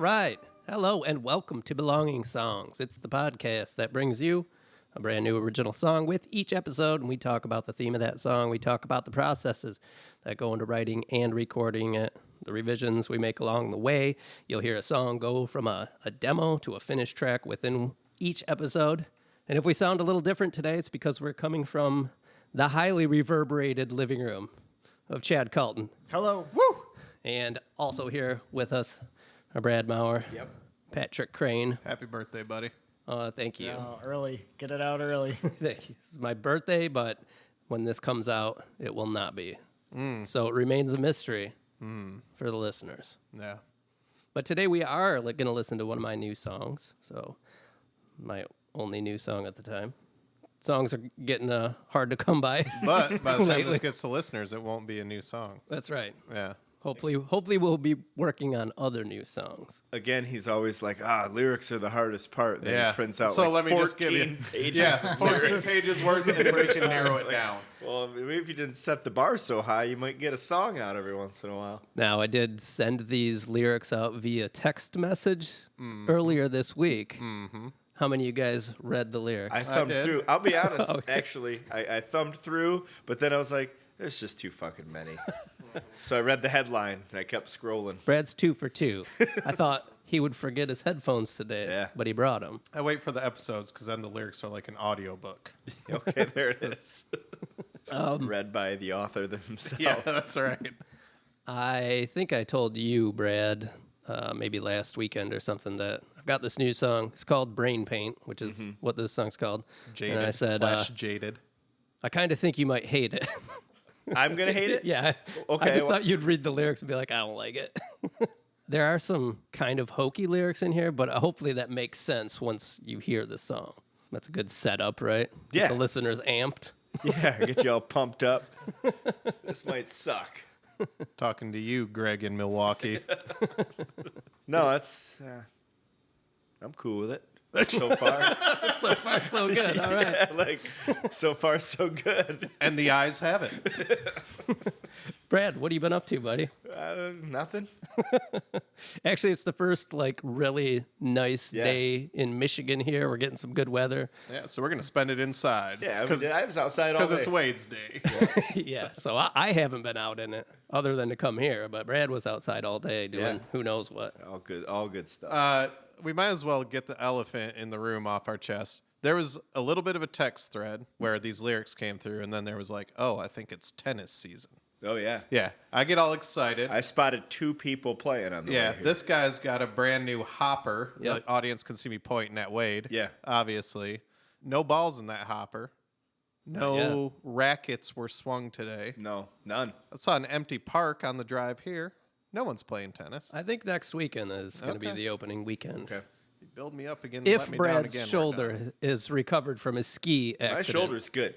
right. Hello and welcome to Belonging Songs. It's the podcast that brings you a brand new original song with each episode, and we talk about the theme of that song. We talk about the processes that go into writing and recording it, the revisions we make along the way. You'll hear a song go from a demo to a finished track within each episode. And if we sound a little different today, it's because we're coming from the highly reverberated living room of Chad Culton. Hello. Woo! And also here with us are Brad Maurer. Yep. Patrick Crane. Happy birthday, buddy. Thank you. Oh, early. Get it out early. Thank you. This is my birthday, but when this comes out, it will not be. So it remains a mystery for the listeners. Yeah. But today we are going to listen to one of my new songs. So my only new song at the time. Songs are getting hard to come by. But by the time lately. this gets to listeners, it won't be a new song. That's right. Yeah. Hopefully we'll be working on other new songs. Again, he's always like, lyrics are the hardest part. Then he prints out so like let me 14 just give you pages. 14 pages worth, and then we can narrow it down. Well, maybe if you didn't set the bar so high, you might get a song out every once in a while. Now, I did send these lyrics out via text message earlier this week. Mm-hmm. How many of you guys read the lyrics? I thumbed through. I'll be honest, Okay. actually. I thumbed through, but then I was like, there's just too fucking many. So I read the headline, and I kept scrolling. Brad's 2 for 2. I thought he would forget his headphones today, but he brought them. I wait for the episodes because then the lyrics are like an audiobook. Okay, there it is. Read by the author themselves. Yeah, that's right. I think I told you, Brad, maybe last weekend or something, that I've got this new song. It's called Brain Paint, which is what this song's called. Jaded and I said, / jaded. I kind of think you might hate it. I'm going to hate it? Yeah. Okay, I just thought you'd read the lyrics and be like, I don't like it. There are some kind of hokey lyrics in here, but hopefully that makes sense once you hear the song. That's a good setup, right? Get Yeah. the listeners amped. Yeah, get you all pumped up. This might suck. Talking to you, Greg in Milwaukee. No, that's... I'm cool with it. So far. So far, so good. All right. Yeah, so far, so good. And the eyes have it. Brad, what have you been up to, buddy? Nothing. Actually, it's the first, really nice day in Michigan here. We're getting some good weather. Yeah, so we're going to spend it inside. Yeah, I was outside all day. Because it's Wade's day. Yeah, so I haven't been out in it other than to come here, but Brad was outside all day doing who knows what. All good stuff. We might as well get the elephant in the room off our chest. There was a little bit of a text thread where these lyrics came through, and then there was like, oh, I think it's tennis season. Oh, yeah. Yeah, I get all excited. I spotted 2 people playing on the way here. This guy's got a brand new hopper. Yep. The audience can see me pointing at Wade. Yeah. Obviously. No balls in that hopper. No rackets were swung today. No, none. I saw an empty park on the drive here. No one's playing tennis. I think next weekend is going to be the opening weekend. Okay. You build me up again. If let me down Brad's again, shoulder is recovered from his ski accident. My shoulder's good.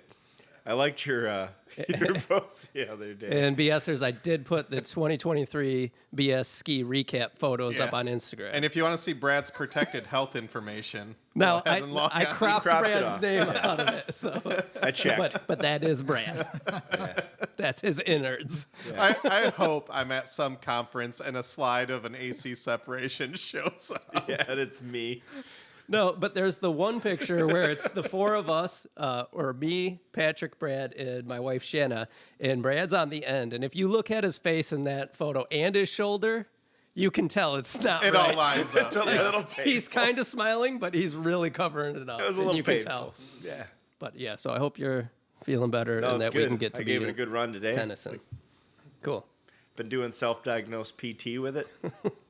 I liked your post the other day. And BSers, I did put the 2023 BS ski recap photos up on Instagram. And if you want to see Brad's protected health information, now go ahead and log I on. cropped cropped it Brad's off. name out of it. So. I checked. But that is Brad. That's his innards. I hope I'm at some conference and a slide of an AC separation shows up. Yeah, and it's me. No, but there's the one picture where it's the 4 of us, or me, Patrick, Brad, and my wife, Shanna, and Brad's on the end. And if you look at his face in that photo and his shoulder, you can tell it's not It right. all lines up. It's a little painful. He's kind of smiling, but he's really covering it up. It was a and little you painful. can tell. Yeah. But yeah, so I hope you're feeling better No, and it's that good. we can get to I be gave it a good run today. Tennyson. Cool. Been doing self-diagnosed PT with it.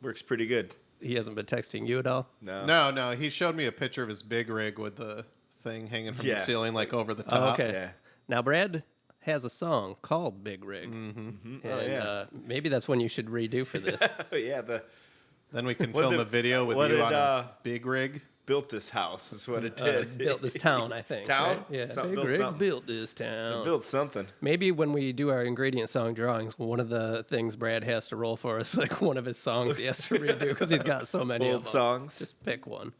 Works pretty good. He hasn't been texting you at all? No. He showed me a picture of his big rig with the thing hanging from the ceiling, like over the top. Oh, okay. Yeah. Now, Brad has a song called Big Rig. Mm-hmm. And maybe that's one you should redo for this. Yeah, Then we can What film did- a video with what you did, on a big rig. built this house is what it did. Built this town, I think. Town? Right? Yeah, Something- Big built Rig something. built this town. Built something. Maybe when we do our ingredient song drawings, one of the things Brad has to roll for us, like one of his songs he has to redo because he's got so many Old of them. songs. Just pick one.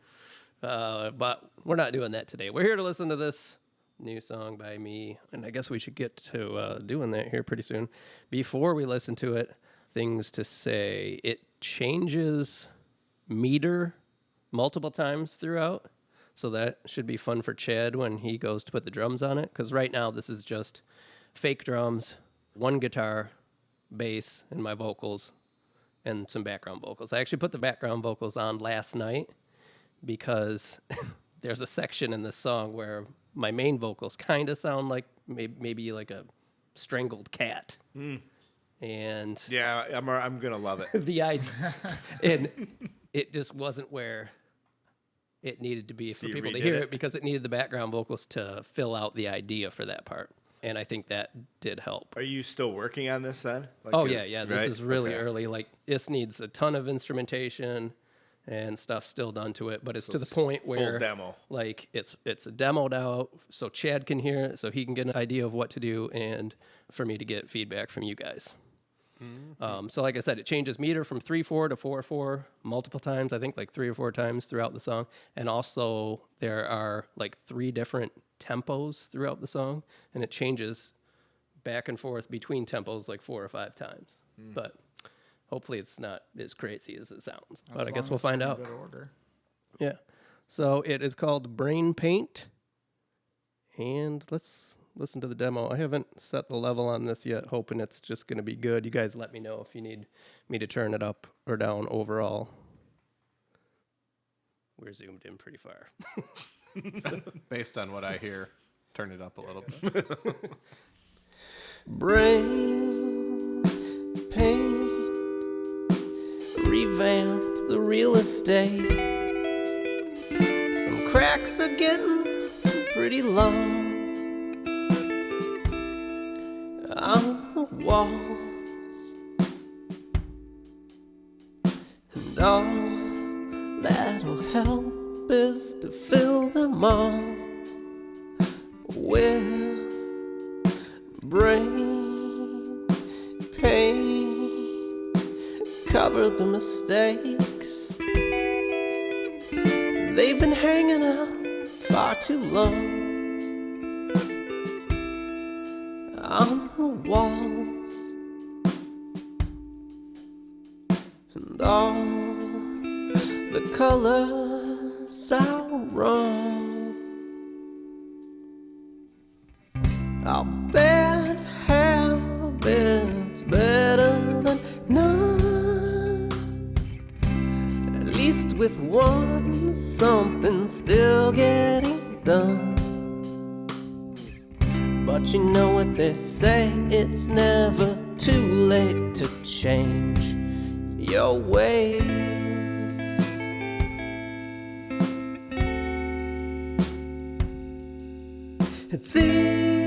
But we're not doing that today. We're here to listen to this new song by me, and I guess we should get to doing that here pretty soon. Before we listen to it, things to say. It changes meter multiple times throughout. So that should be fun for Chad when he goes to put the drums on it. Because right now this is just fake drums, one guitar, bass, and my vocals, and some background vocals. I actually put the background vocals on last night because there's a section in this song where my main vocals kind of sound like maybe like a strangled cat. And Yeah, I'm gonna love it. the idea, and it just wasn't where it needed to be for So you people to redid hear it? it because it needed the background vocals to fill out the idea for that part. And I think that did help. Are you still working on this then? Like Oh, yeah. This right? is really Okay. early. Like, this needs a ton of instrumentation and stuff still done to it. But it's to the point full where, demo. like, it's demoed out so Chad can hear it, so he can get an idea of what to do, and for me to get feedback from you guys. So like I said, it changes meter from 3/4 to 4/4 multiple times, I think like 3 or 4 times throughout the song. And also there are like 3 different tempos throughout the song, and it changes back and forth between tempos like 4 or 5 times. But hopefully it's not as crazy as it sounds. But I guess we'll find out. Good order. Yeah. So it is called Brain Paint. And let's listen to the demo. I haven't set the level on this yet, hoping it's just going to be good. You guys let me know if you need me to turn it up or down overall. We're zoomed in pretty far. Based on what I hear, turn it up a little bit. Brain paint, revamp the real estate. Some cracks are getting pretty long on the walls, and all that'll help is to fill them all with brain paint. Cover the mistakes, they've been hanging out far too long on the walls, and all the colors are wrong. I'll bet habits better than none. At least with one, something's still getting done. But you know what they say, it's never too late to change your ways. It's easy,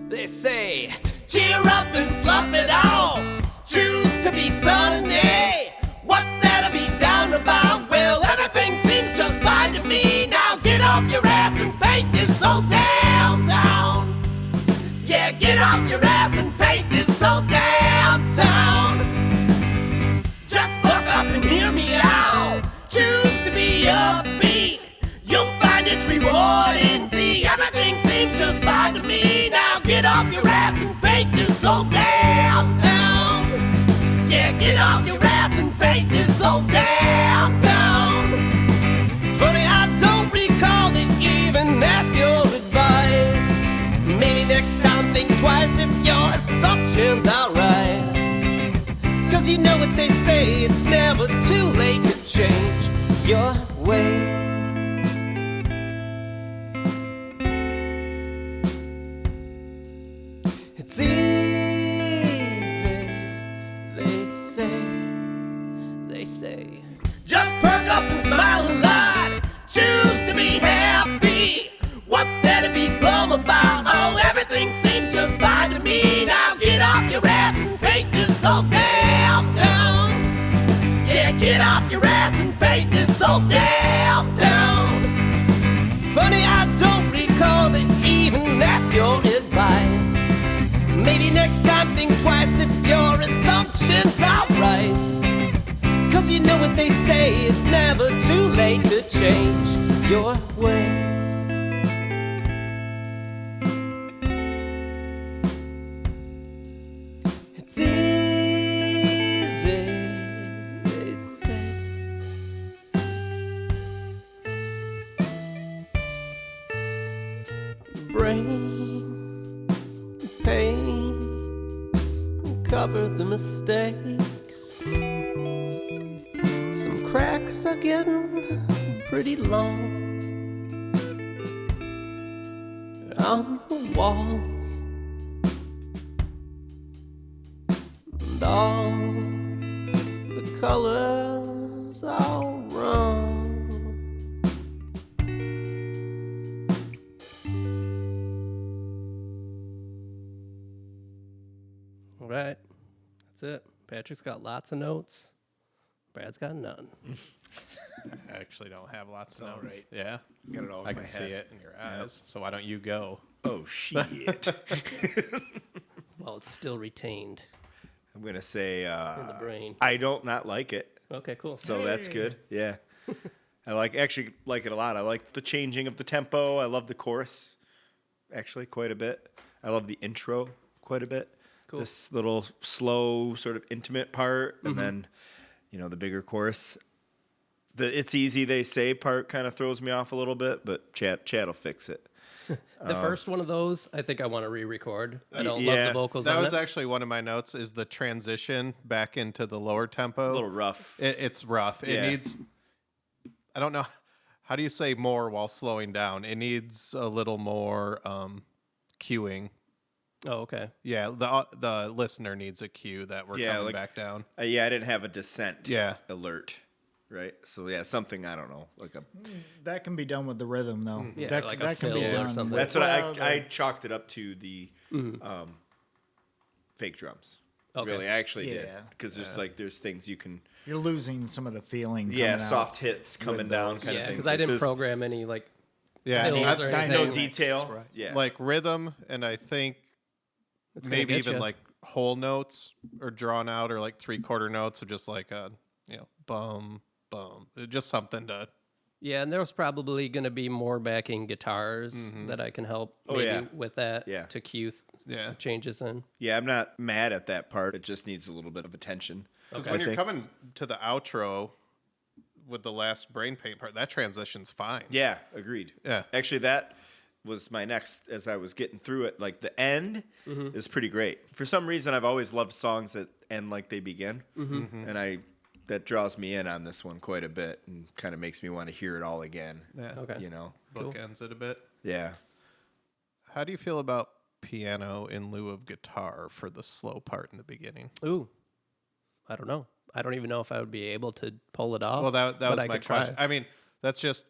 they say, cheer up and slough it off, choose to be Sunday. What's there to be down about? Well, everything seems just fine to me. Now get off your ass and paint this whole damn town. Yeah, get off your ass and paint this whole damn town. Just buck up and hear me out, choose to be upbeat. You'll find it's rewarding. See, everything seems just fine to me. Now get off your ass and paint this whole damn town. Yeah, get off your ass and paint this whole damn town. Funny, I don't recall to even ask your advice. Maybe next time think twice if your assumptions are right. Cause you know what they say, it's never too late to change your ways. It's easy, they say. Just perk up and smile a lot, choose to be happy. What's there to be glum about? Oh, everything seems just fine to me. Now get off your ass and paint this whole damn town. Yeah, get off your ass and paint this whole damn town. Funny, I don't recall to even ask your advice. Maybe next time think twice if your assumptions are right. Cause you know what they say, it's never too late to change your ways. It's easy, cover the mistakes. Some cracks are getting pretty long on the walls, and all the colors are wrong. All right, that's it. Patrick's got lots of notes. Brad's got none. I actually don't have lots of all notes. right. Yeah, Got it all in I my can see head. it in your eyes. So why don't you go? Oh, shit. Well, it's still retained I'm going to say in the brain. I don't not like it. Okay, cool. So that's good. Yeah. I actually like it a lot. I like the changing of the tempo. I love the chorus actually quite a bit. I love the intro quite a bit. Cool. This little slow sort of intimate part and then, the bigger chorus. The it's easy they say part kind of throws me off a little bit, but Chad will fix it. The first one of those, I think I want to re-record. I don't love yeah, the vocals That on was it. actually one of my notes. Is the transition back into the lower tempo? A little rough. It's rough. It Yeah. needs. I don't know. How do you say more while slowing down? It needs a little more cueing. Oh, okay. Yeah, the listener needs a cue that we're Yeah, coming like- back down. I didn't have a descent alert. Right? So yeah, something I don't know, like a That can be done with the rhythm, though. Yeah, that, like a that can be fill or done. something. That's what Well, I chalked it up to the fake drums. Okay. Really, I actually did Yeah. because there's things you can You're losing some of the feeling. yeah coming soft out. hits coming with down those. kind Yeah, of thing. because I didn't program any like Yeah, fills I- or I anything. know no detail. Right. Yeah, like rhythm, and I think It's gonna maybe get even ya. like whole notes or drawn out or like 3/4 notes of just like a bum bum, just something to. Yeah, and there's probably going to be more backing guitars that I can help maybe yeah. with that Yeah. to cue Yeah. changes in. yeah. I'm not mad at that part. It just needs a little bit of attention. Because Okay. when I you're think. coming to the outro with the last brain paint part, that transition's fine. Yeah, agreed. Yeah. Actually, that was my next as I was getting through it. Like the end is pretty great. For some reason, I've always loved songs that end like they begin, and that draws me in on this one quite a bit and kind of makes me want to hear it all again. Yeah. Okay. Cool. Bookends it a bit. Yeah. How do you feel about piano in lieu of guitar for the slow part in the beginning? Ooh, I don't know. I don't even know if I would be able to pull it off. Well, that but was I my could try. question. I mean, that's just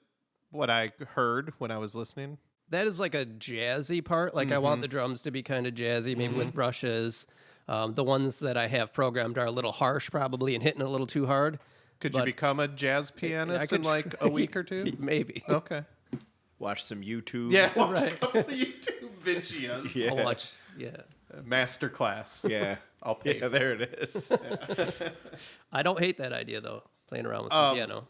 what I heard when I was listening. That is like a jazzy part. Like I want the drums to be kind of jazzy, maybe with brushes. The ones that I have programmed are a little harsh, probably, and hitting a little too hard. Could you But become a jazz pianist could in like a week or two? Maybe. Okay. Watch some YouTube. Yeah, watch Right. a couple of YouTube videos. Yeah. I'll watch. Yeah. Master class. Yeah. I'll pay. Yeah, there it is. I don't hate that idea though. Playing around with some piano.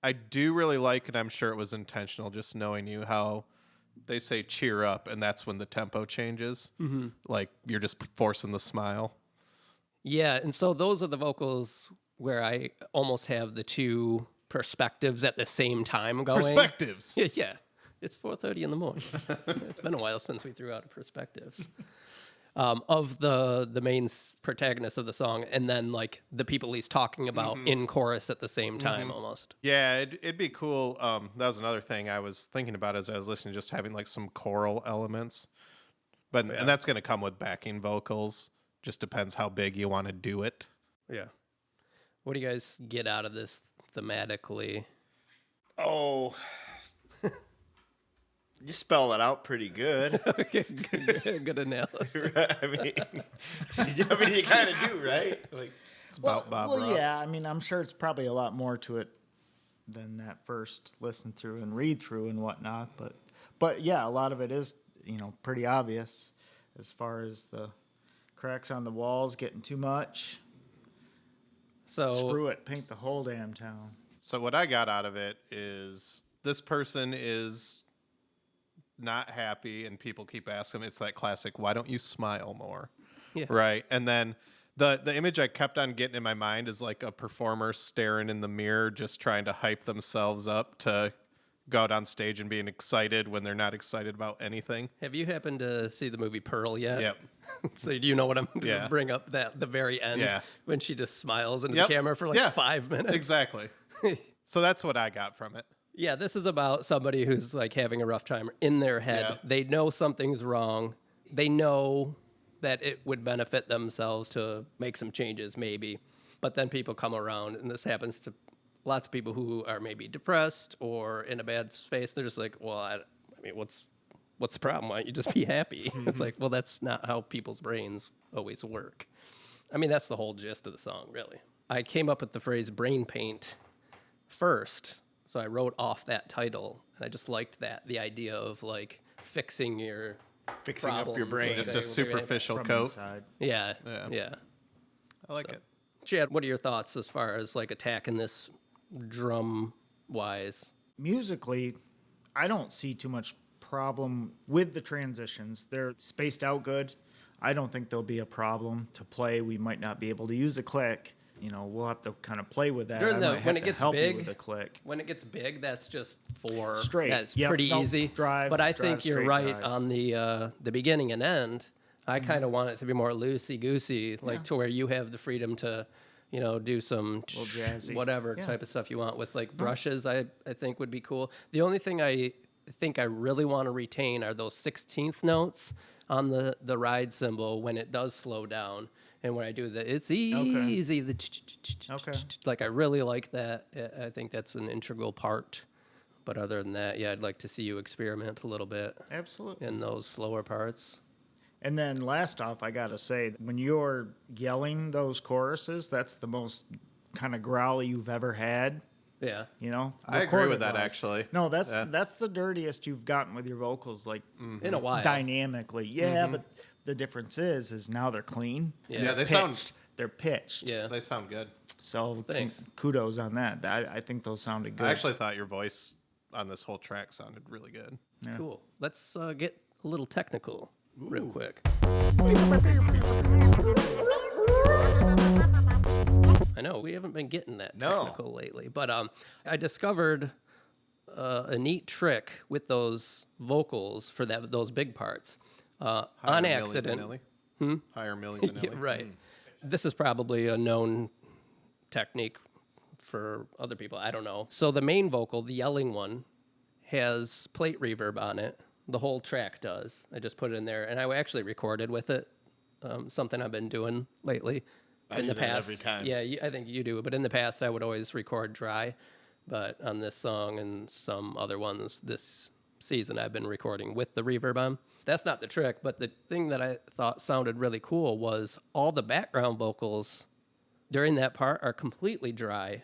I do really like, and I'm sure it was intentional, just knowing you, how they say cheer up, and that's when the tempo changes. Mm-hmm. Like you're just forcing the smile. Yeah, and so those are the vocals where I almost have the two perspectives at the same time going. Perspectives. Yeah. It's 4:30 in the morning. It's been a while since we threw out perspectives. Of the main protagonist of the song, and then like the people he's talking about in chorus at the same time, almost. Yeah, it'd be cool. That was another thing I was thinking about as I was listening, just having like some choral elements. But and that's going to come with backing vocals. Just depends how big you want to do it. Yeah. What do you guys get out of this thematically? Oh. You spell it out pretty good. Okay, good analysis. I mean, you kind of do, right? Like, It's about Bob Ross. Yeah, I mean, I'm sure it's probably a lot more to it than that first listen through and read through and whatnot. But yeah, a lot of it is, pretty obvious as far as the cracks on the walls getting too much. So Screw it, paint the whole damn town. So what I got out of it is this person is not happy, and people keep asking him. It's that classic, why don't you smile more? Yeah. Right. And then the image I kept on getting in my mind is like a performer staring in the mirror, just trying to hype themselves up to go out on stage and being excited when they're not excited about anything. Have you happened to see the movie Pearl yet? Yep. So do you know what I'm going Yeah. to bring up? That the very end Yeah. when she just smiles into Yep. the camera for like Yeah. 5 minutes. Exactly. So that's what I got from it. Yeah, this is about somebody who's like having a rough time in their head. Yeah. They know something's wrong. They know that it would benefit themselves to make some changes, maybe. But then people come around, and this happens to lots of people who are maybe depressed or in a bad space. They're just like, well, I mean, what's the problem? Why don't you just be happy? It's like, well, that's not how people's brains always work. I mean, that's the whole gist of the song, really. I came up with the phrase brain paint first. So I wrote off that title, and I just liked that, the idea of like fixing your Fixing up your problems brain. or Just a things. superficial From coat. inside. Yeah, Yeah. yeah. I like it. Chad, what are your thoughts as far as like attacking this drum wise? Musically, I don't see too much problem with the transitions. They're spaced out good. I don't think there'll be a problem to play. We might not be able to use a click. You know, we'll have to kind of play with that. During I the- might when have it to gets help you big, with a click. When it gets big, that's just four. Straight. That's Yep, pretty no, easy. drive, but I drive, think you're straight right drive. on the beginning and end. I kind of want it to be more loosey goosey, like Yeah. to where you have the freedom to, you know, do some Little jazzy. whatever Yeah. type of stuff you want with like brushes. I think would be cool. The only thing I think I really want to retain are those 16th notes on the ride cymbal when it does slow down. And when I do the, it's easy. The Okay. like I really like that. I think that's an integral part. But other than that, yeah, I'd like to see you experiment a little bit Absolutely. in those slower parts. And then last off, I got to say, when you're yelling those choruses, that's the most kind of growly you've ever had. Yeah. You know, I agree with recorded that, wise. actually. No, that's Yeah. that's the dirtiest you've gotten with your vocals, like In a while. dynamically. Yeah, but the difference is now they're clean. Yeah. and Yeah, they're they sound- pitched. They're pitched. Yeah. They sound good. So Thanks. kudos on that. I think those sounded good. I actually thought your voice on this whole track sounded really good. Yeah. Cool. Let's get a little technical real quick. I know we haven't been getting that No. technical lately, but I discovered a neat trick with those vocals for those big parts on Higher Milli accident. Vanilli. Higher Milli Yeah, Vanilli. right. This is probably a known technique for other people. I don't know. So the main vocal, the yelling one, has plate reverb on it. The whole track does. I just put it in there, and I actually recorded with it. Something I've been doing lately. I do that every time. Yeah, I think you do. But in the past, I would always record dry. But on this song and some other ones this season, I've been recording with the reverb on. That's not the trick, but the thing that I thought sounded really cool was all the background vocals during that part are completely dry.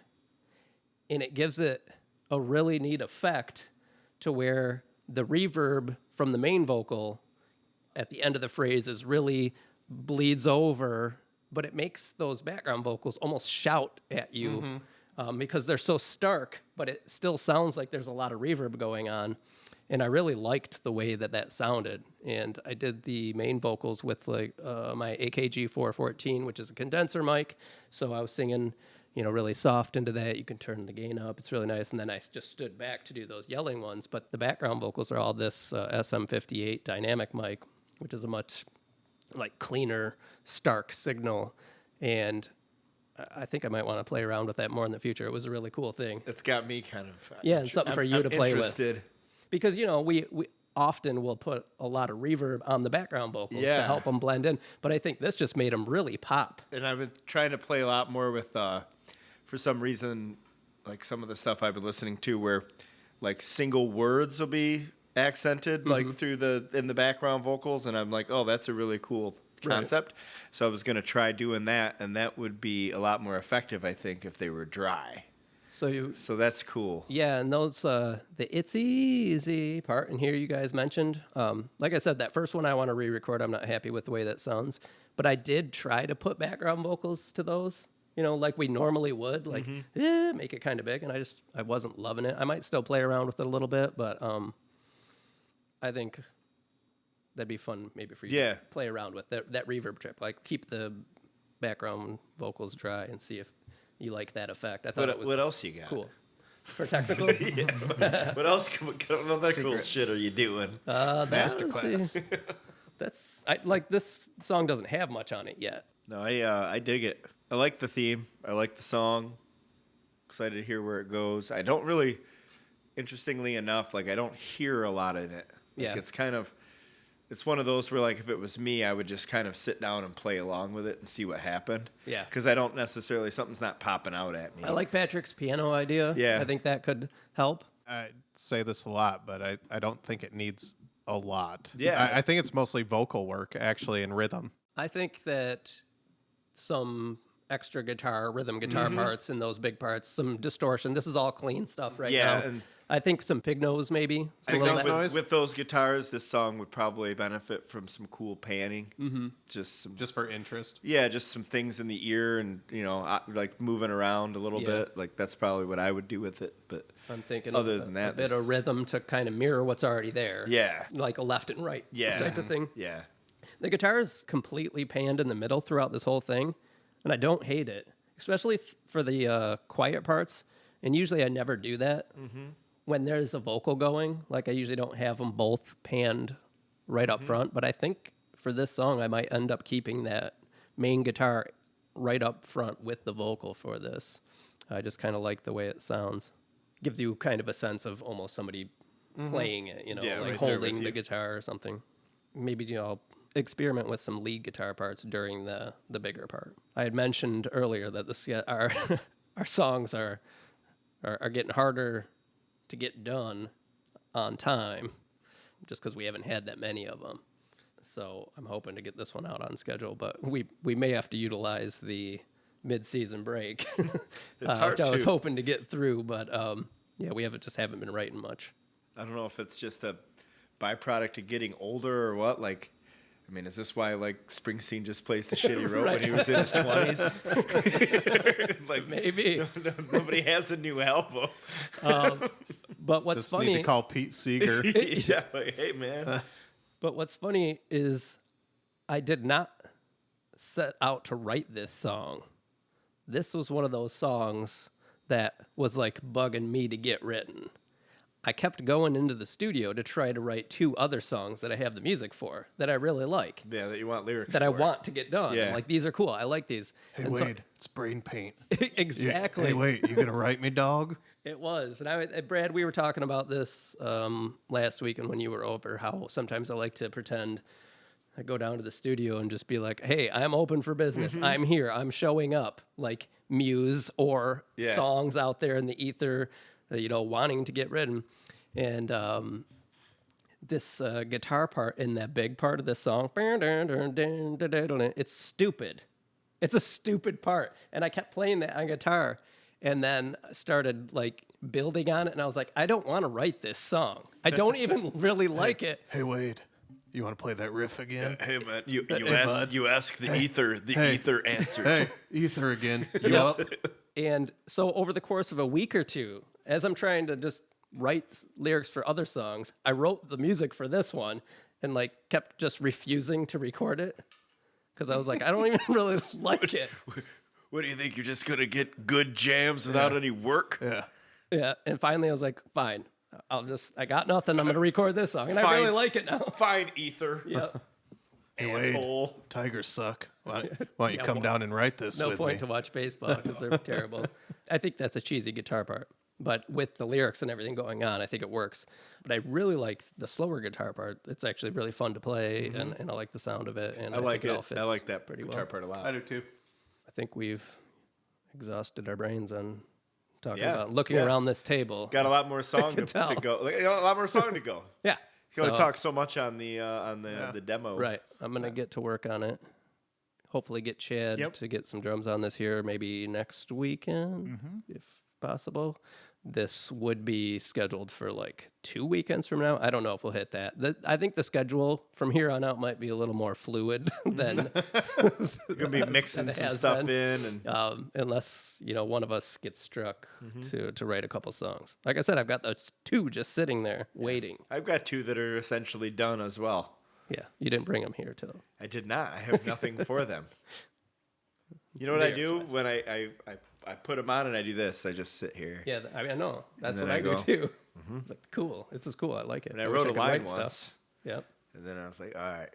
And it gives it a really neat effect to where the reverb from the main vocal at the end of the phrase is really bleeds over, but it makes those background vocals almost shout at you because they're so stark, but it still sounds like there's a lot of reverb going on. And I really liked the way that sounded. And I did the main vocals with like my AKG 414, which is a condenser mic. So I was singing, you know, really soft into that. You can turn the gain up. It's really nice. And then I just stood back to do those yelling ones. But the background vocals are all this SM58 dynamic mic, which is a much like cleaner, stark signal. And I think I might want to play around with that more in the future. It was a really cool thing. It's got me kind of Yeah, and something for you to play interested. with. Because, you know, we often will put a lot of reverb on the background vocals to Yeah. help them blend in. But I think this just made them really pop. And I've been trying to play a lot more with, for some reason, like some of the stuff I've been listening to where like single words will be accented like through in the background vocals. And I'm like, oh, that's a really cool concept. So I was going to try doing that. And that would be a lot more effective, I think, if they were dry. So that's cool. Yeah, and those the it's easy part in here you guys mentioned. Like I said, that first one I want to re-record. I'm not happy with the way that sounds, but I did try to put background vocals to those. You know, like we normally would, like make it kind of big, and I wasn't loving it. I might still play around with it a little bit, but I think that'd be fun maybe for you to play around with that reverb trip. Like keep the background vocals dry and see if you like that effect. I thought it was What else you got? cool. for technical. What else? What other cool Secrets. shit are you doing? Masterclass. This song doesn't have much on it yet. No, I dig it. I like the theme. I like the song. Excited to hear where it goes. I don't really, interestingly enough, like I don't hear a lot in it. Like, Yeah. It's one of those where like if it was me, I would just kind of sit down and play along with it and see what happened. Yeah. Because I don't necessarily, something's not popping out at me. I like Patrick's piano idea. Yeah. I think that could help. I say this a lot, but I don't think it needs a lot. Yeah. I think it's mostly vocal work, actually, and rhythm. I think that some extra rhythm guitar parts in those big parts, some distortion. This is all clean stuff right Yeah, now. and I think some pig nose maybe. I A little think bit. noise? with those guitars, this song would probably benefit from some cool panning. Mm-hmm. Just for interest. just some things in the ear and, like moving around a little Yeah. bit. Like that's probably what I would do with it. But I'm thinking other a than that, bit of rhythm to kind of mirror what's already there. Yeah. Like a left and right Yeah. type of thing. Yeah. The guitar is completely panned in the middle throughout this whole thing, and I don't hate it, especially for the quiet parts. And usually I never do that. When there's a vocal going, like I usually don't have them both panned right up front. But I think for this song, I might end up keeping that main guitar right up front with the vocal for this. I just kind of like the way it sounds. Gives you kind of a sense of almost somebody playing it, Yeah, like right there with holding the you. guitar or something. Maybe I'll experiment with some lead guitar parts during the bigger part. I had mentioned earlier that our our songs are getting harder to get done on time, just because we haven't had that many of them. So I'm hoping to get this one out on schedule, but we may have to utilize the mid-season break, It's hard which I was to. hoping to get through. But we haven't been writing much. I don't know if it's just a byproduct of getting older or what. Like, I mean, is this why like Springsteen just plays the shit he wrote when he was in his 20s? Like Maybe. nobody has a new album. But what's Just need funny? to call Pete Seeger. Yeah, like, hey man. But what's funny is I did not set out to write this song. This was one of those songs that was like bugging me to get written. I kept going into the studio to try to write 2 other songs that I have the music for that I really like, Yeah, that you want lyrics that I for. want to get done. Yeah. I'm like, these are cool. I like these. Hey, And Wade, it's brain paint. exactly. Hey, wait, you gonna write me, dog? It was. And Brad, we were talking about this last week and when you were over, how sometimes I like to pretend I go down to the studio and just be like, hey, I'm open for business. I'm here. I'm showing up. Like Muse or Yeah. songs out there in the ether, wanting to get written. And this guitar part in that big part of the song, it's stupid. It's a stupid part. And I kept playing that on guitar and then started like building on it. And I was like, I don't want to write this song. I don't even really like it. Hey, Wade, you want to play that riff again? Hey man, you bud. ask the ether, the Hey. ether answered. Hey, Ether again. You up? And so over the course of a week or two, as I'm trying to just write lyrics for other songs, I wrote the music for this one and like kept just refusing to record it because I was like, I don't even really like it. What do you think? You're just gonna get good jams without any work? Yeah. Yeah. And finally I was like, fine, I got nothing. I'm going to record this song. And I Fine. really like it now. Fine, ether. Yeah. Hey, Wade, Asshole. tigers suck. Why don't you come down and write this No with point me? to watch baseball because they're terrible. I think that's a cheesy guitar part. But with the lyrics and everything going on, I think it works. But I really like the slower guitar part. It's actually really fun to play, and I like the sound of it. And I like think all it. fits I like that pretty guitar well. part a lot. I do too. I think we've exhausted our brains on talking Yeah, about looking yeah. around this table. Got a lot more song to tell. go. Like, a lot more song to go. Yeah. You only So- talk so much on the demo. Right. I'm going to get to work on it. Hopefully get Chad Yep. to get some drums on this here maybe next weekend, if possible. This would be scheduled for like 2 weekends from now. I don't know if we'll hit that. I think the schedule from here on out might be a little more fluid than You're gonna be mixing it some has stuff been. in, and unless one of us gets struck to write a couple songs. Like I said, I've got those 2 just sitting there waiting. I've got 2 that are essentially done as well. Yeah, you didn't bring them here till. I did not. I have nothing for them. You know what I do lyrics-wise. when I put them on and I do this? I just sit here. Yeah, I know. That's then what I I do go, too. It's like cool. This is cool. I like it. And I wish wrote a could line write once. stuff. Yep. And then I was like, all right.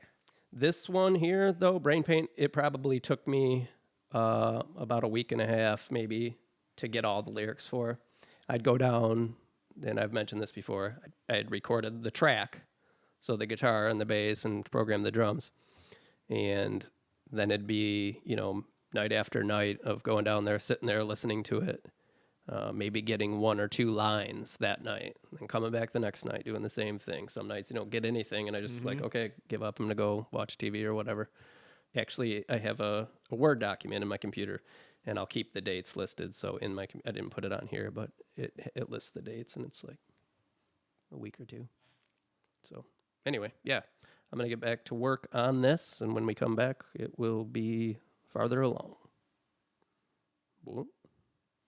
This one here, though, Brain Paint, it probably took me about a week and a half, maybe, to get all the lyrics for. I'd go down, and I've mentioned this before, I had recorded the track, so the guitar and the bass, and program the drums. And then it'd be, night after night of going down there, sitting there, listening to it, maybe getting 1 or 2 lines that night, and coming back the next night, doing the same thing. Some nights you don't get anything, and I just like, okay, give up, I'm going to go watch TV or whatever. Actually, I have a Word document in my computer, and I'll keep the dates listed. So I didn't put it on here, but it lists the dates, and it's like a week or 2. So anyway, yeah, I'm going to get back to work on this, and when we come back, it will be farther along. Whoop.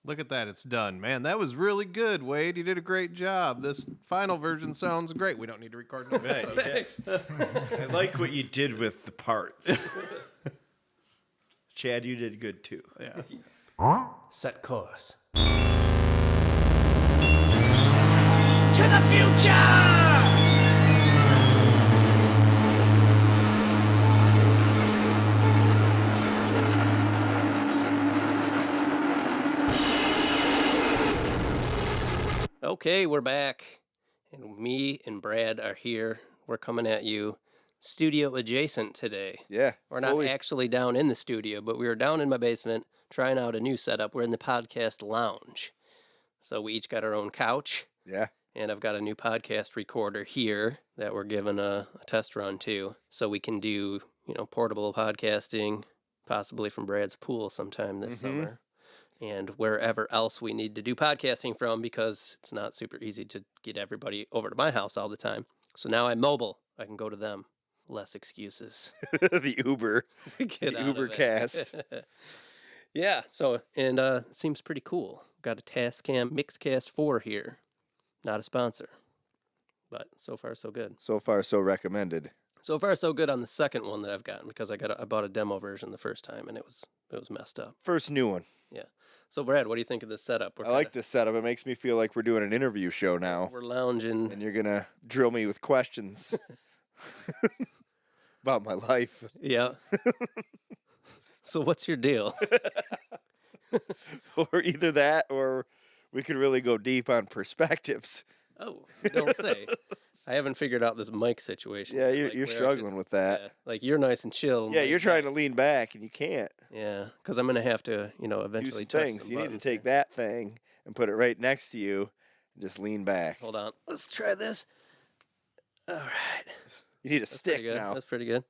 Look at that. It's done. Man, that was really good, Wade. You did a great job. This final version sounds great. We don't need to record another Right. episode. Thanks. I like what you did with the parts. Chad, you did good too. Yeah. Set course. To the future! Okay, we're back. And me and Brad are here. We're coming at you studio adjacent today. Yeah. We're not actually down in the studio, but we were down in my basement trying out a new setup. We're in the podcast lounge. So we each got our own couch. Yeah. And I've got a new podcast recorder here that we're giving a test run to. So we can do, portable podcasting, possibly from Brad's pool sometime this summer. And wherever else we need to do podcasting from, because it's not super easy to get everybody over to my house all the time. So now I'm mobile. I can go to them. Less excuses. The Uber. Get The out Uber of it. cast. Yeah, so, and it seems pretty cool. Got a Tascam Mixcast 4 here. Not a sponsor, but so far so good. So far, so recommended. So far so good on the second one that I've gotten, because I bought a demo version the first time, and it was messed up. First new one. Yeah. So Brad, what do you think of this setup? I like this setup. It makes me feel like we're doing an interview show now. We're lounging. And you're going to drill me with questions about my life. Yeah. So what's your deal? Or either that, or we could really go deep on perspectives. Oh, you don't say. I haven't figured out this mic situation. Yeah, yet, you're where I struggling should- with that. Yeah, like you're nice and chill. and Yeah, laid you're trying to back. lean back, and you can't Yeah, because I'm gonna have to, do eventually some touch things. some You need to buttons take here. that thing and put it right next to you and just lean back. Hold on. Let's try this. All right. You need a That's pretty stick good. now. That's pretty good.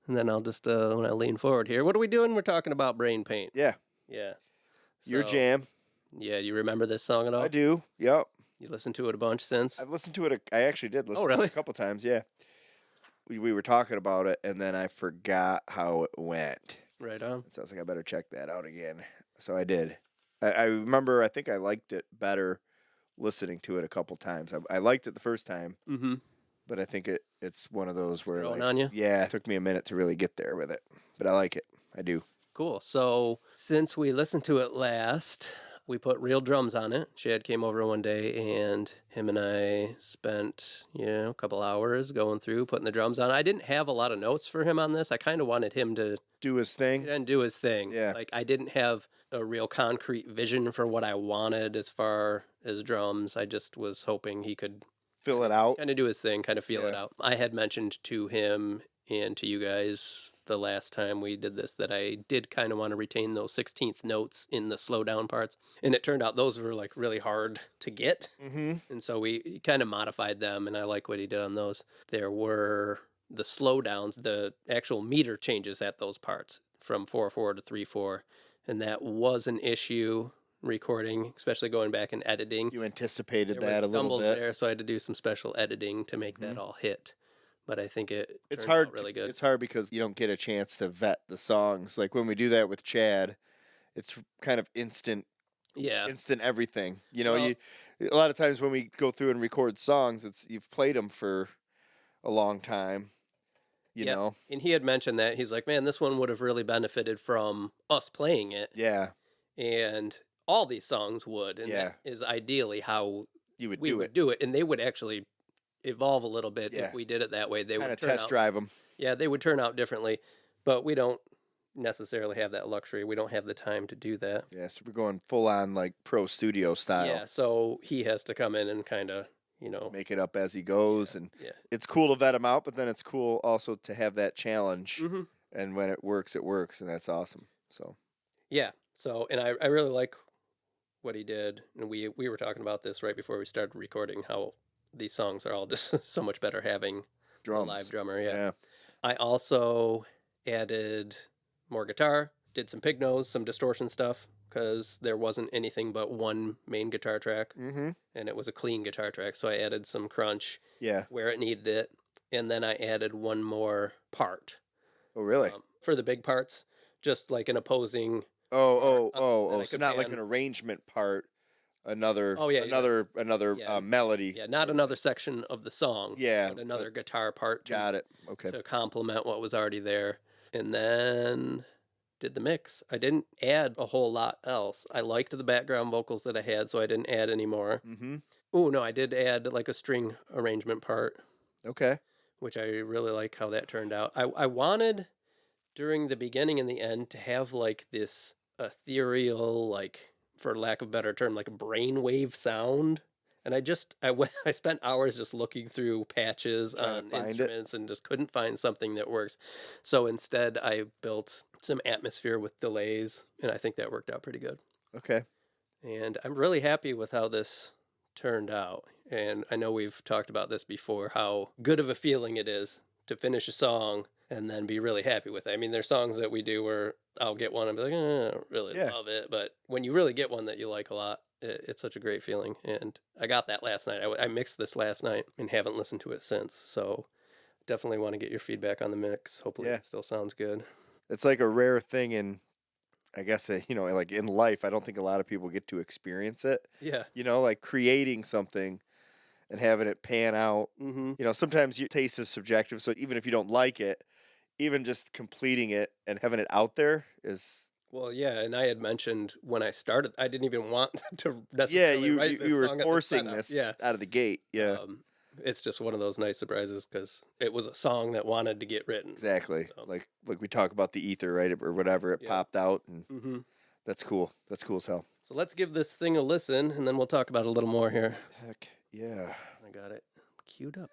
And then I'll just when I lean forward here. What are we doing? We're talking about brain paint. Yeah, Yeah. your So, jam. Yeah. You remember this song at all? I do. Yep. You listened to it a bunch since. I've listened to it. I actually did listen to really? it a couple times. Yeah. We were talking about it, and then I forgot how it went. Right on. So I was like, I better check that out again. So I did. I remember, I think I liked it better listening to it a couple times. I liked it the first time, Mm-hmm. but I think it's one of those where, Growing like, on you? yeah, it took me a minute to really get there with it. But I like it. I do. Cool. So since we listened to it last, we put real drums on it. Chad came over one day, and him and I spent, a couple hours going through, putting the drums on. I didn't have a lot of notes for him on this. I kind of wanted him to Do his thing. and do his thing. Yeah. Like, I didn't have a real concrete vision for what I wanted as far as drums. I just was hoping he could Fill it out. kind of do his thing, kind of feel it Yeah. out. I had mentioned to him and to you guys the last time we did this that I did kind of want to retain those 16th notes in the slow down parts. And it turned out those were like really hard to get. Mm-hmm. And so we kind of modified them, and I like what he did on those. There were the slowdowns, the actual meter changes at those parts from 4/4 to 3/4. And that was an issue recording, especially going back and editing. You anticipated There that a was little stumbles bit. there, so I had to do some special editing to make that all hit. But I think It's turned hard. out really good. It's hard because you don't get a chance to vet the songs. Like when we do that with Chad, it's kind of instant Yeah. everything. You know, Well- a lot of times when we go through and record songs, you've played them for a long time, you Yep. know? And he had mentioned that. He's like, man, this one would have really benefited from us playing it. Yeah, And all these songs would. And Yeah. that is ideally how you would we do would it. do it. And they would actually evolve a little bit Yeah. if we did it that way. They Kind would of turn test out, drive them. Yeah, they would turn out differently. But we don't necessarily have that luxury. We don't have the time to do that. Yeah, so we're going full on like pro studio style. Yeah, so he has to come in and kind of, Make it up as he goes, and yeah. it's cool to vet him out, but then it's cool also to have that challenge. Mm-hmm. And when it works, and that's awesome. So Yeah. So, and I really like what he did, and we were talking about this right before we started recording. How these songs are all just so much better having drums, a live drummer. Yeah. yeah. I also added more guitar, did some pig nose, some distortion stuff, because there wasn't anything but one main guitar track, Mm-hmm. and it was a clean guitar track. So I added some crunch Yeah. where it needed it, and then I added one more part Oh, really? for the big parts, just like an opposing. Oh. that I So could not like pan. an arrangement part. Another. Oh, yeah, Another Yeah. melody. Yeah, not another section of the song. Yeah, but another guitar part Got it. Okay. to complement what was already there. And then did the mix. I didn't add a whole lot else. I liked the background vocals that I had, so I didn't add any more. Mm-hmm. Oh, no, I did add like a string arrangement part, Okay. which I really like how that turned out. I wanted during the beginning and the end to have like this ethereal, like, for lack of a better term, like a brainwave sound. And I spent hours just looking through patches Trying to on find it. instruments and just couldn't find something that works. So instead, I built some atmosphere with delays, and I think that worked out pretty good. Okay. And I'm really happy with how this turned out. And I know we've talked about this before, how good of a feeling it is to finish a song and then be really happy with it. I mean, there's songs that we do where I'll get one and be like, I don't really Yeah. love it. But when you really get one that you like a lot, it's such a great feeling. And I got that last night. I mixed this last night and haven't listened to it since. So definitely want to get your feedback on the mix. Hopefully Yeah. it still sounds good. It's like a rare thing in, I guess, like in life. I don't think a lot of people get to experience it. Yeah. Like creating something and having it pan out. Mm-hmm. Sometimes your taste is subjective. So even if you don't like it, even just completing it and having it out there is. Well, yeah, and I had mentioned when I started, I didn't even want to Yeah, necessarily write this you were song at the forcing setup. this Yeah. out of the gate. Yeah, It's just one of those nice surprises because it was a song that wanted to get written. exactly. So. Like we talk about the ether, right, or whatever. It Yeah. popped out, and Mm-hmm. that's cool. That's cool as hell. So let's give this thing a listen, and then we'll talk about it a little more here. Heck yeah, I got it queued up.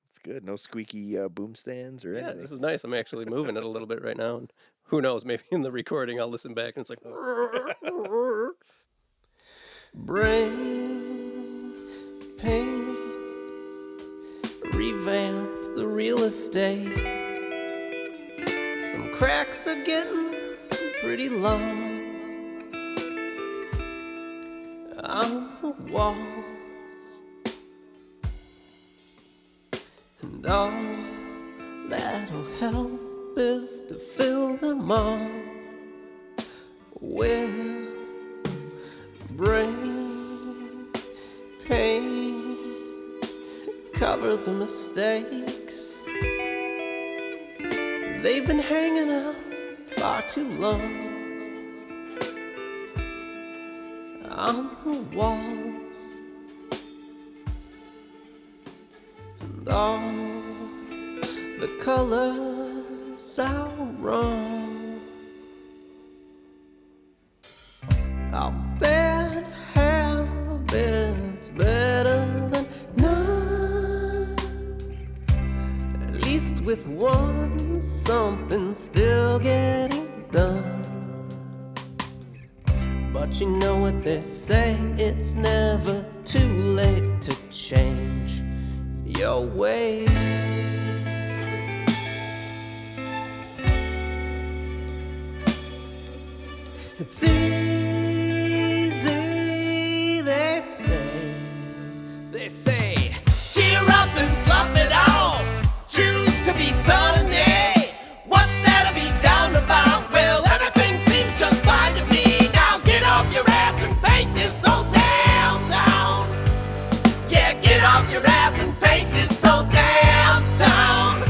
it's good. No squeaky boom stands or Yeah, anything. this is nice. I'm actually moving it a little bit right now. And who knows, maybe in the recording I'll listen back and it's like... Brain pain, revamp the real estate. Some cracks are getting pretty long on the walls, and all that'll help is to fill them all with brain pain. Cover the mistakes, they've been hanging out far too long on the walls, and all the colors are wrong. Our bad habits better than none. At least with one, something's still getting done. But you know what they say, it's never too late to change your ways. It's easy, they say, cheer up and slough it off, choose to be sunny. What's there to be down about? Well, everything seems just fine to me. Now get off your ass and paint this old downtown. Yeah, get off your ass and paint this old downtown.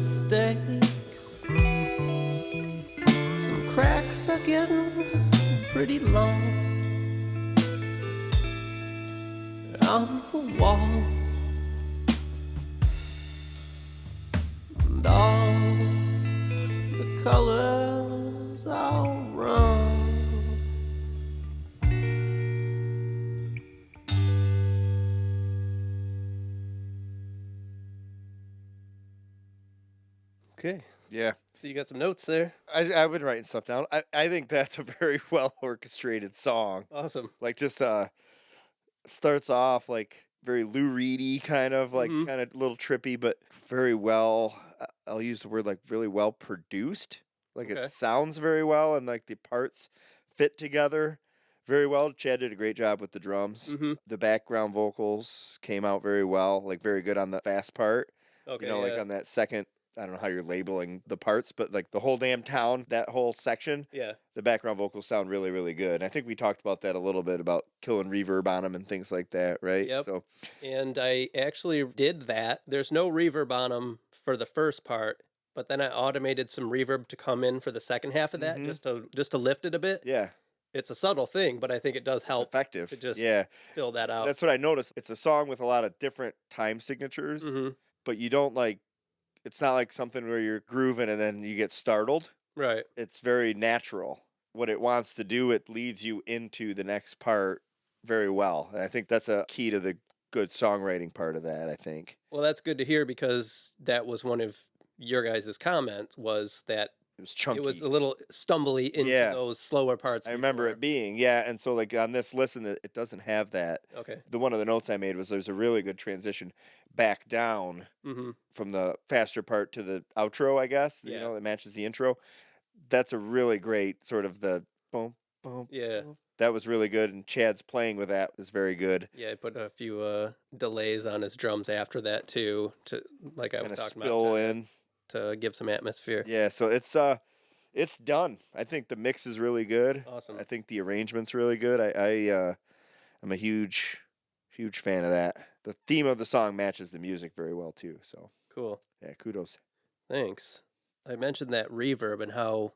mistakes. Some cracks are getting pretty long on the wall, and all the colors are wrong. Okay, Yeah. so you got some notes there. I've been writing stuff down. I think that's a very well orchestrated song. Awesome. Like just starts off like very Lou Reedy kind of like Mhm. kind of a little trippy, but very well. I'll use the word like really well produced. Like Okay. it sounds very well, and like the parts fit together very well. Chad did a great job with the drums. Mhm. The background vocals came out very well, like very good on the fast part. Okay, You know, like yeah. on that second. I don't know how you're labeling the parts, but like the whole damn town, that whole section, Yeah. the background vocals sound really, really good. And I think we talked about that a little bit about killing reverb on them and things like that, right? Yep. So And I actually did that. There's no reverb on them for the first part, but then I automated some reverb to come in for the second half of that, Mhm. just to lift it a bit. yeah, It's a subtle thing, but I think it does it's help effective. to just Yeah, fill that out. that's what I noticed. It's a song with a lot of different time signatures, Mhm. but you don't like. It's not like something where you're grooving and then you get startled. Right. It's very natural. What it wants to do, it leads you into the next part very well. And I think that's a key to the good songwriting part of that, I think. Well, that's good to hear because that was one of your guys' comments was that It was chunky. it was a little stumbly into Yeah. those slower parts. I remember before. it being, yeah. And so, like, on this listen, it doesn't have that. Okay. The one of the notes I made was there's a really good transition back down Mm-hmm. from the faster part to the outro, I guess, you Yeah. know, that matches the intro. That's a really great sort of the boom, boom. Yeah. boom. That was really good. And Chad's playing with that is very good. Yeah, I put a few delays on his drums after that too, to like I Kind was of talking spill about, in. to give some atmosphere. Yeah, so it's done. I think the mix is really good. Awesome. I think the arrangement's really good. I'm a huge fan of that. The theme of the song matches the music very well too. So Cool. yeah, kudos. Thanks. I mentioned that reverb and how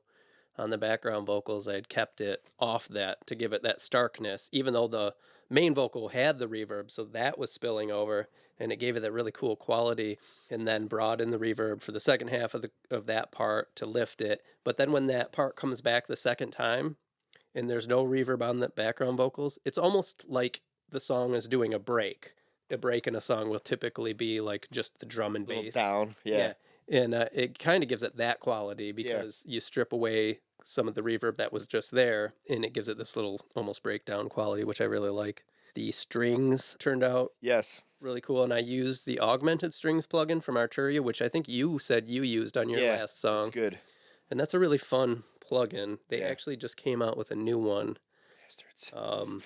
on the background vocals I'd kept it off that to give it that starkness, even though the main vocal had the reverb, so that was spilling over and it gave it that really cool quality, and then brought in the reverb for the second half of that part to lift it. But then when that part comes back the second time and there's no reverb on the background vocals, it's almost like the song is doing a break. A break in a song will typically be like just the drum and Little bass. down. Yeah. And it kind of gives it that quality because you strip away some of the reverb that was just there, and it gives it this little almost breakdown quality, which I really like. The strings turned out Yes. really cool, and I used the augmented strings plugin from Arturia, which I think you said you used on your Yeah, last song. It's good. And that's a really fun plugin. They Yeah. actually just came out with a new one. Bastards. Um,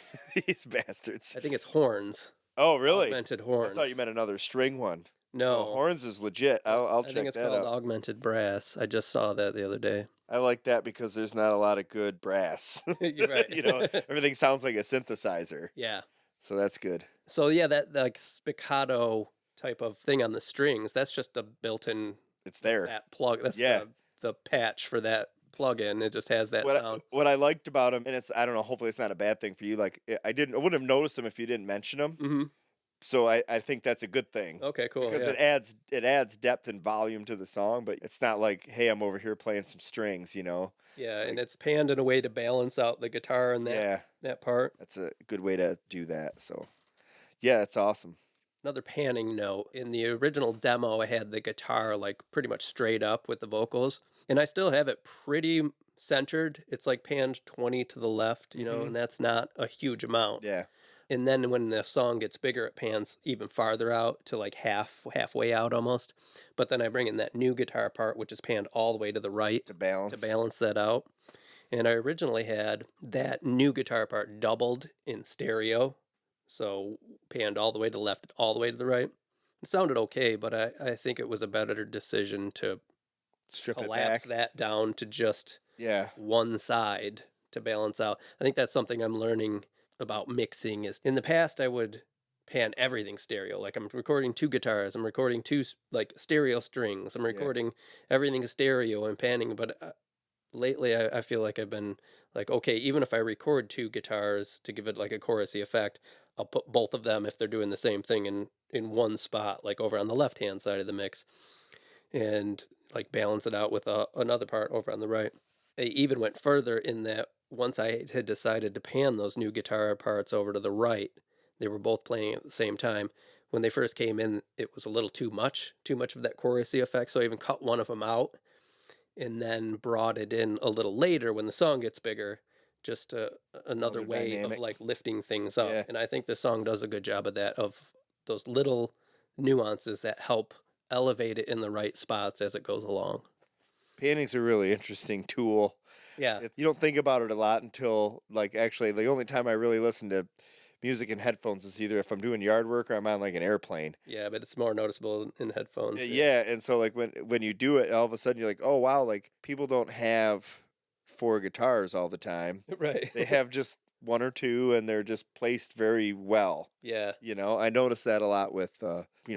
These bastards. I think it's horns. Oh, really? Augmented I horns. thought you meant another string one. No. So horns is legit. I'll I check think it's that called out. augmented brass. I just saw that the other day. I like that because there's not a lot of good brass. You're right. You know, everything sounds like a synthesizer. Yeah. So that's good. So yeah, that like spiccato type of thing on the strings, that's just a built-in It's there. that plug. That's Yeah. the patch for that plug-in. It just has that sound. What I liked about him, and it's I don't know. Hopefully, it's not a bad thing for you. Like I wouldn't have noticed him if you didn't mention him. Mm-hmm. So I think that's a good thing. Okay, cool. Because Yeah. it adds depth and volume to the song, but it's not like, hey, I'm over here playing some strings, you know. Yeah, and like- it's panned in a way to balance out the guitar and Yeah, that part. that's a good way to do that. So, yeah, it's awesome. Another panning note. In the original demo, I had the guitar like pretty much straight up with the vocals, and I still have it pretty centered. It's like panned 20 to the left, you know, Mhm. and that's not a huge amount. Yeah, And then when the song gets bigger, it pans even farther out to like halfway out almost. But then I bring in that new guitar part, which is panned all the way to the right to balance. to balance that out. And I originally had that new guitar part doubled in stereo. So panned all the way to the left, all the way to the right. It sounded okay, but I think it was a better decision to Strip it collapse back. that down to just Yeah, one side to balance out. I think that's something I'm learning about mixing is in the past I would pan everything stereo. Like I'm recording 2 guitars, I'm recording 2 like stereo strings, I'm recording everything stereo and panning. But lately I feel like I've been like, okay, even if I record 2 guitars to give it like a chorusy effect, I'll put both of them if they're doing the same thing in one spot, like over on the left hand side of the mix, and like balance it out with another part over on the right. I even went further in that once I had decided to pan those new guitar parts over to the right, they were both playing at the same time. When they first came in, it was a little too much of that chorusy effect, so I even cut one of them out and then brought it in a little later when the song gets bigger, just another way dynamic. of like lifting things up. Yeah. And I think this song does a good job of that, of those little nuances that help elevate it in the right spots as it goes along. Panning's a really interesting tool. Yeah. You don't think about it a lot until, like, actually, the only time I really listen to music in headphones is either if I'm doing yard work or I'm on, like, an airplane. Yeah, but it's more noticeable in headphones. Yeah, and so, like, when you do it, all of a sudden you're like, oh, wow, like, people don't have 4 guitars all the time. Right. They have just 1 or 2, and they're just placed very well. Yeah. You know, I notice that a lot with,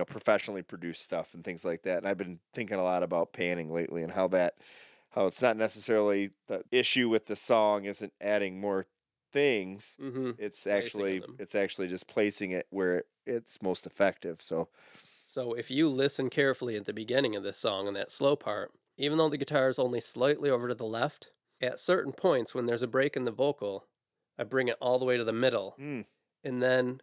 professionally produced stuff and things like that. And I've been thinking a lot about panning lately and how it's not necessarily the issue with the song isn't adding more things. Mm-hmm. It's actually just placing it where it's most effective. So if you listen carefully at the beginning of this song and that slow part, even though the guitar is only slightly over to the left, at certain points when there's a break in the vocal, I bring it all the way to the middle, and then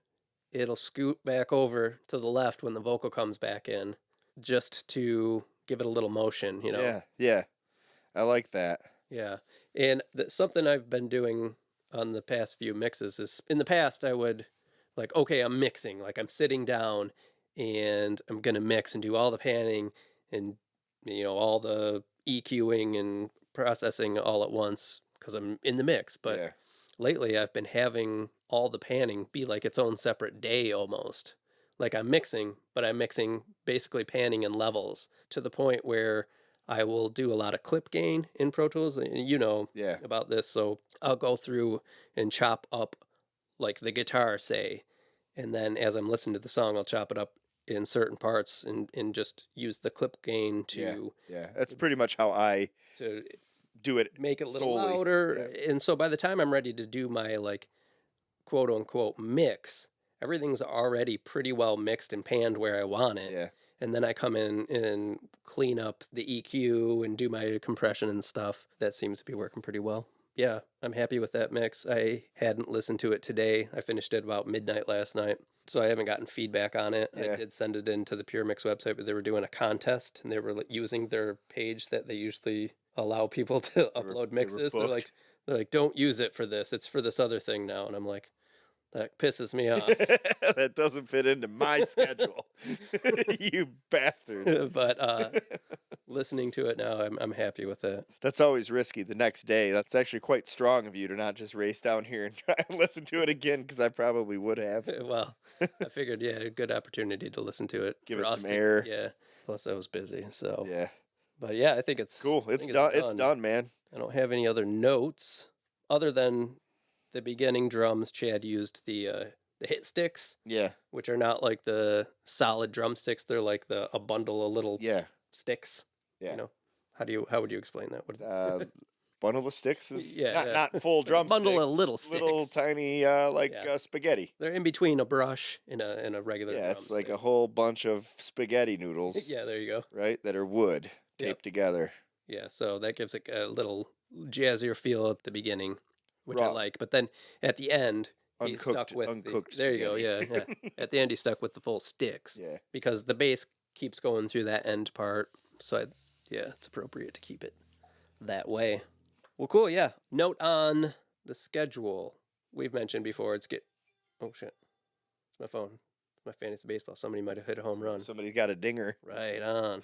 it'll scoot back over to the left when the vocal comes back in, just to give it a little motion, you know? Yeah. I like that. Yeah. And something I've been doing on the past few mixes is, in the past I would, like, okay, I'm mixing, like I'm sitting down and I'm going to mix and do all the panning and, all the EQing and processing all at once because I'm in the mix. But lately I've been having all the panning be like its own separate day almost. Like I'm mixing, but I'm mixing basically panning in levels to the point where I will do a lot of clip gain in Pro Tools, and you know about this. So I'll go through and chop up like the guitar, say, and then as I'm listening to the song, I'll chop it up in certain parts and just use the clip gain to That's pretty much how I do it. Make it a little solely. louder. And so by the time I'm ready to do my like quote unquote mix, everything's already pretty well mixed and panned where I want it. Yeah. And then I come in and clean up the EQ and do my compression and stuff. That seems to be working pretty well. Yeah, I'm happy with that mix. I hadn't listened to it today. I finished it about midnight last night, so I haven't gotten feedback on it. I did send it into the Pure Mix website, but they were doing a contest, and they were using their page that they usually allow people to upload mixes. They're like, don't use it for this. It's for this other thing now. And I'm like, that pisses me off. That doesn't fit into my schedule. You bastard. But listening to it now, I'm happy with it. That's always risky the next day. That's actually quite strong of you to not just race down here and try and listen to it again, because I probably would have. Well, I figured, a good opportunity to listen to it. Give it some air. Yeah. Plus, I was busy, so. Yeah. But yeah, I think it's cool. It's done. It's done, man. I don't have any other notes other than the beginning drums. Chad used the hit sticks. Yeah. Which are not like the solid drumsticks. They're like a bundle of little sticks. Yeah. You know, how would you explain that? What bundle of sticks is Yeah, not full drumsticks. Bundle of little sticks. Little tiny spaghetti. They're in between a brush and a regular Yeah, it's like drumstick. a whole bunch of spaghetti noodles. Yeah, there you go. Right? That are wood taped together. Yeah, so that gives it a little jazzier feel at the beginning, which I Raw. like. But then at the end, he Uncooked- stuck with uncooked there you go. spaghetti. Yeah. At the end, he stuck with the full sticks. Yeah. Because the bass keeps going through that end part. So it's appropriate to keep it that way. Well, cool. Yeah. Note on the schedule. We've mentioned before. Oh shit! It's my phone. It's my fantasy baseball. Somebody might have hit a home run. Somebody's got a dinger. Right on.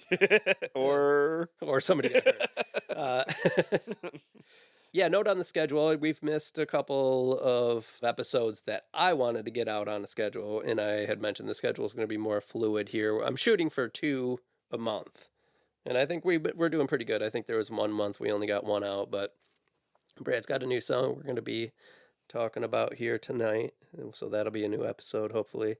Or somebody got hurt. Yeah, note on the schedule. We've missed a couple of episodes that I wanted to get out on a schedule, and I had mentioned the schedule is going to be more fluid here. I'm shooting for 2 a month, and I think we're doing pretty good. I think there was 1 month we only got 1 out, but Brad's got a new song we're going to be talking about here tonight, and so that'll be a new episode, hopefully.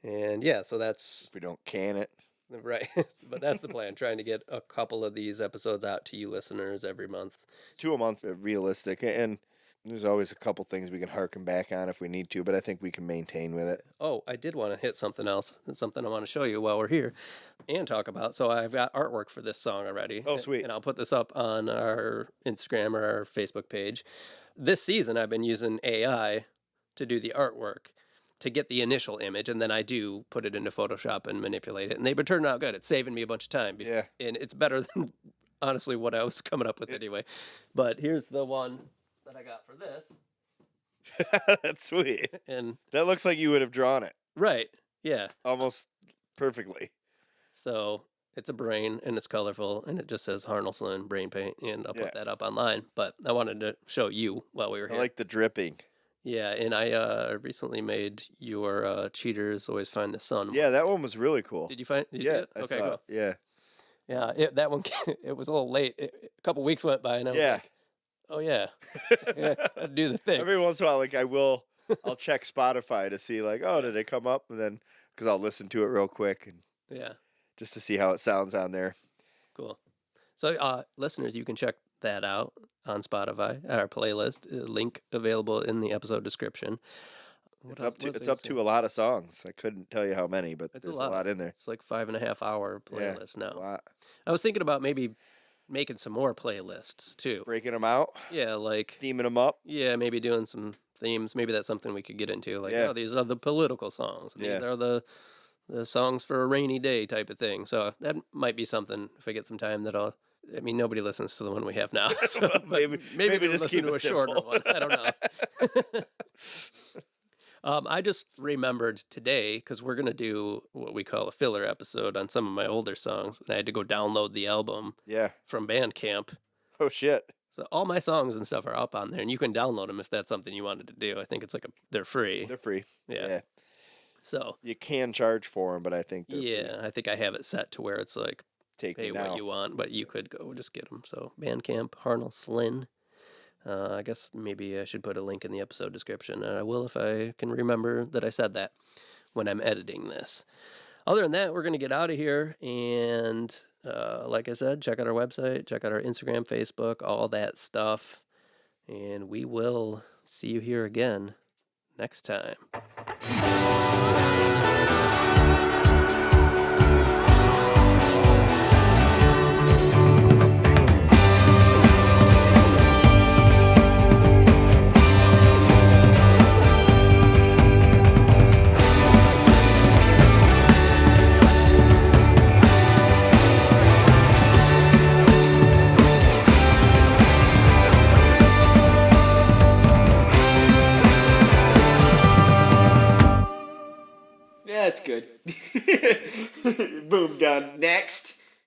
And yeah, so that's If we don't can it. right. But that's the plan, trying to get a couple of these episodes out to you listeners every month. 2 a month are realistic, and there's always a couple things we can harken back on if we need to, but I think we can maintain with it. Oh, I did want to hit something else, something I want to show you while we're here and talk about. So I've got artwork for this song already. Oh, sweet. And I'll put this up on our Instagram or our Facebook page. This season, I've been using AI to do the artwork to get the initial image, and then I do put it into Photoshop and manipulate it. And they've been turning out good. It's saving me a bunch of time. Yeah. And it's better than, honestly, what I was coming up with anyway. But here's the one that I got for this. That's sweet. And That looks like you would have drawn it right, yeah. almost perfectly. So it's a brain, and it's colorful, and it just says Harnol Slin brain paint, and I'll Yeah. put that up online. But I wanted to show you while we were I here. like the dripping. Yeah, and I recently made your Cheaters Always Find the Sun. Yeah, that one was really cool. Did you see yeah, it? I Okay, saw cool. it. Yeah. Yeah, that one, it was a little late. A couple weeks went by, and I was Yeah. like, oh, yeah. Yeah, I'd do the thing. Every once in a while, like I'll check Spotify to see like, oh, did it come up? And then, because I'll listen to it real quick and Yeah, just to see how it sounds on there. cool. So, listeners, you can check that out on Spotify at our playlist. Link available in the episode description. It's up to a lot of songs. I couldn't tell you how many, but It's there's a lot in there. It's like 5.5 hour Yeah, playlist A now. lot. I was thinking about maybe making some more playlists too. Breaking them out, Yeah, like theming them up. maybe doing some themes. Maybe that's something we could get into. Like, Yeah. oh, these are the political songs. These Yeah. are the songs for a rainy day type of thing. So that might be something if I get some time that I'll. I mean, nobody listens to the one we have now. So, but Maybe they'll just listen keep to it a shorter simple. one. I don't know. I just remembered today because we're gonna do what we call a filler episode on some of my older songs, and I had to go download the album Yeah. from Bandcamp. Oh shit. So all my songs and stuff are up on there, and you can download them if that's something you wanted to do. I think it's like they're free. They're free. Yeah. So You can charge for them, but I think they're free. yeah, I think I have it set to where it's like Take pay me now. what you want, but you could go just get them. So Bandcamp, Harnol Slin. I guess maybe I should put a link in the episode description. I will if I can remember that I said that when I'm editing this. Other than that, we're going to get out of here. And like I said, check out our website, check out our Instagram, Facebook, all that stuff. And we will see you here again next time. Yeah, it's good. Boom, done. Next.